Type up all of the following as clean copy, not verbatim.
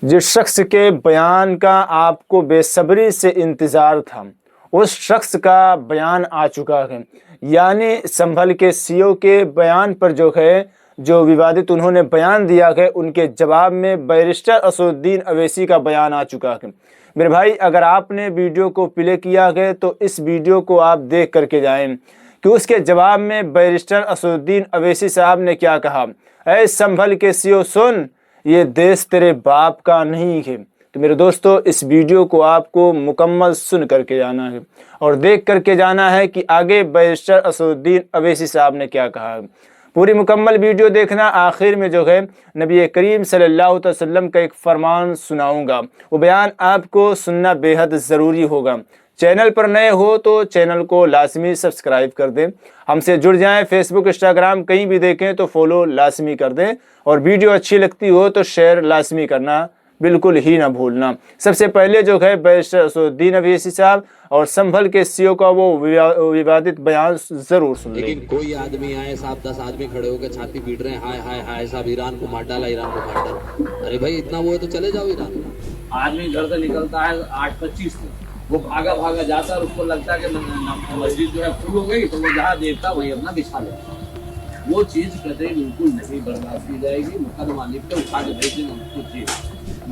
جس شخص کے بیان کا آپ کو بے صبری سے انتظار تھا اس شخص کا بیان آ چکا ہے، یعنی سنبھل کے سی او کے بیان پر جو ووادت انہوں نے بیان دیا ہے، ان کے جواب میں بیرسٹر اسد الدین اویسی کا بیان آ چکا ہے۔ میرے بھائی، اگر آپ نے ویڈیو کو پلے کیا ہے تو اس ویڈیو کو آپ دیکھ کر کے جائیں کہ اس کے جواب میں بیرسٹر اسد الدین اویسی صاحب نے کیا کہا۔ اے سنبھل کے سی او سن، یہ دیس تیرے باپ کا نہیں ہے۔ تو میرے دوستو، اس ویڈیو کو آپ کو مکمل سن کر کے جانا ہے اور دیکھ کر کے جانا ہے کہ آگے بیرسٹر اسد الدین اویسی صاحب نے کیا کہا ہے۔ پوری مکمل ویڈیو دیکھنا۔ آخر میں نبی کریم صلی اللہ علیہ وسلم کا ایک فرمان سناؤں گا، وہ بیان آپ کو سننا بے حد ضروری ہوگا۔ چینل پر نئے ہو تو چینل کو لازمی سبسکرائب کر دیں، ہم سے جڑ جائیں۔ فیس بک، انسٹاگرام کہیں بھی دیکھیں تو فالو لازمی کر دیں، اور ویڈیو اچھی لگتی ہو تو شیئر لازمی کرنا بالکل ہی نہ بھولنا۔ سب سے پہلے بیرسٹر اسد الدین اویسی صاحب اور سنبھل کے سی او کا وہ ووادت بیان ضرور سن لیں۔ لیکن کوئی آدمی آئے صاحب، 10 آدمی کھڑے ہو کے چھاتی پیٹ رہے ہیں، ہائے ہائے ہائے صاحب ایران کو مار ڈالا، ایران کو مار ڈالا۔ ارے بھائی اتنا وہ ہے تو چلے جاؤ ایران۔ آدمی گھر سے نکلتا ہے 8:25 کو، وہ بھاگا جاتا ہے، اور اس کو لگتا ہے کہ مسجد فل ہو گئی تو وہ جہاں دیکھتا وہی اپنا بچھا لیتا۔ وہ چیز قطعی بالکل نہیں برداشت کی جائے گی۔ مقدمہ لکھ کے اٹھا کے بھیج دیں اس کو چیز۔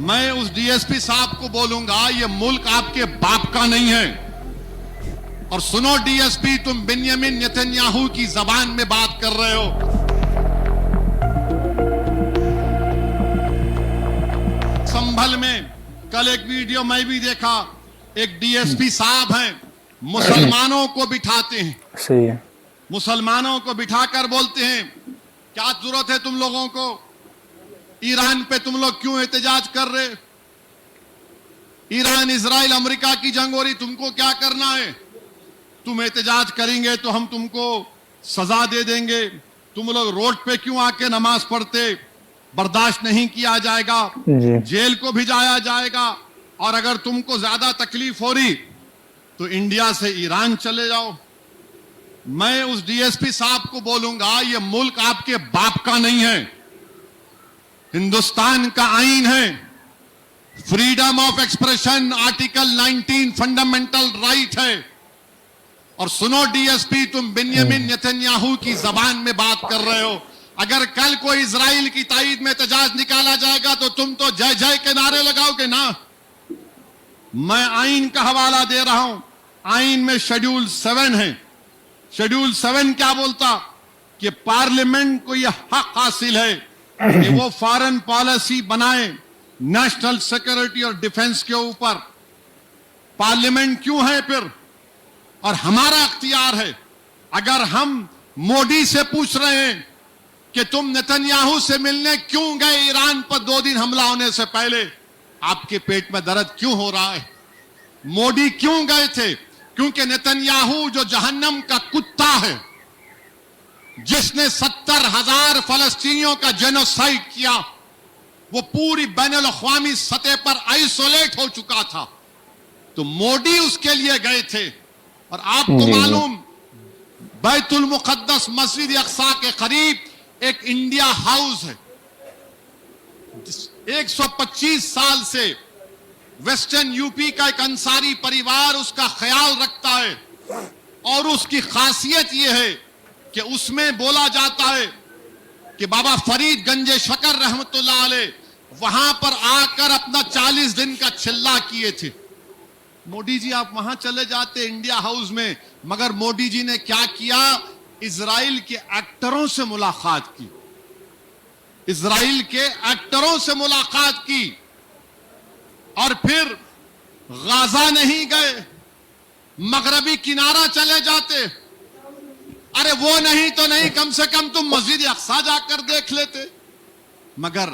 میں اس ڈی ایس پی صاحب کو بولوں گا، یہ ملک آپ کے باپ کا نہیں ہے۔ اور سنو ڈی ایس پی، تم بنیامین نیتنیاہو کی زبان میں بات کر رہے ہو۔ سنبھل میں کل ایک ویڈیو میں بھی دیکھا، ایک ڈی ایس پی صاحب ہیں، مسلمانوں کو بٹھاتے ہیں، صحیح ہے، مسلمانوں کو بٹھا کر بولتے ہیں کیا ضرورت ہے تم لوگوں کو، ایران پہ تم لوگ کیوں احتجاج کر رہے؟ ایران اسرائیل امریکہ کی جنگ ہو رہی، تم کو کیا کرنا ہے؟ تم احتجاج کریں گے تو ہم تم کو سزا دے دیں گے۔ تم لوگ روڈ پہ کیوں آ کے نماز پڑھتے؟ برداشت نہیں کیا جائے گا، جیل کو بھیجایا جائے گا، اور اگر تم کو زیادہ تکلیف ہو رہی تو انڈیا سے ایران چلے جاؤ۔ میں اس ڈی ایس پی صاحب کو بولوں گا، یہ ملک آپ کے باپ کا نہیں ہے۔ ہندوستان کا آئین ہے، freedom of expression, article 19 fundamental right ہے۔ اور سنو ڈی ایس پی، تم بنیامین نیتنیاہو کی زبان میں بات کر رہے ہو۔ اگر کل کوئی اسرائیل کی تائید میں احتجاج نکالا جائے گا تو تم تو جے جے کے نعرے لگاؤ گے نا۔ میں آئین کا حوالہ دے رہا ہوں، آئین میں شیڈول 7 ہے۔ شیڈول 7 کیا بولتا؟ کہ پارلیمنٹ کو یہ حق حاصل ہے کہ وہ فارن پالیسی بنائے نیشنل سیکورٹی اور ڈیفنس کے اوپر۔ پارلیمنٹ کیوں ہے پھر؟ اور ہمارا اختیار ہے۔ اگر ہم مودی سے پوچھ رہے ہیں کہ تم نیتنیاہو سے ملنے کیوں گئے ایران پر 2 دن حملہ ہونے سے پہلے، آپ کے پیٹ میں درد کیوں ہو رہا ہے؟ مودی کیوں گئے تھے؟ کیونکہ نیتنیاہو جو جہنم کا کتا ہے، جس نے 70,000 فلسطینیوں کا جینوسائیڈ کیا، وہ پوری بین الاقوامی سطح پر آئسولیٹ ہو چکا تھا، تو مودی اس کے لیے گئے تھے۔ اور آپ کو معلوم، بیت المقدس مسجد اقصی کے قریب ایک انڈیا ہاؤس ہے، 125 سال سے ویسٹرن یو پی کا ایک انصاری پریوار اس کا خیال رکھتا ہے، اور اس کی خاصیت یہ ہے کہ اس میں بولا جاتا ہے کہ بابا فرید گنج شکر رحمت اللہ علیہ وہاں پر آ کر اپنا 40 دن کا چلہ کیے تھے۔ مودی جی آپ وہاں چلے جاتے انڈیا ہاؤس میں، مگر مودی جی نے کیا کیا؟ اسرائیل کے ایکٹروں سے ملاقات کی، اسرائیل کے ایکٹروں سے ملاقات کی، اور پھر غازہ نہیں گئے، مغربی کنارہ چلے جاتے۔ ارے وہ نہیں تو نہیں، کم سے کم تم مسجد اقصی جا کر دیکھ لیتے۔ مگر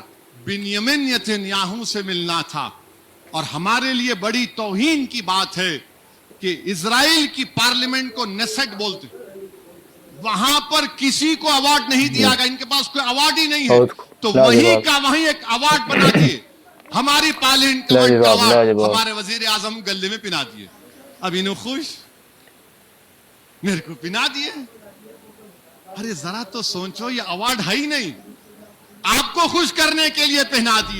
بنیامین نیتنیاہو سے ملنا تھا، اور ہمارے لیے بڑی توہین کی بات ہے کہ اسرائیل کی پارلیمنٹ کو نیسٹ بولتے، وہاں پر کسی کو ایوارڈ نہیں دیا گیا، ان کے پاس کوئی ایوارڈ ہی نہیں ہے، تو وہی کا وہیں ایک ایوارڈ بنا دیے، ہماری پارلیمنٹ کا ایوارڈ ہمارے وزیر اعظم گلے میں پنا دیے۔ اب انہوں خوش، میرے کو پنا دیے۔ ارے ذرا تو سوچو، یہ ایوارڈ ہے ہی نہیں، آپ کو خوش کرنے کے لیے پہنا دیے۔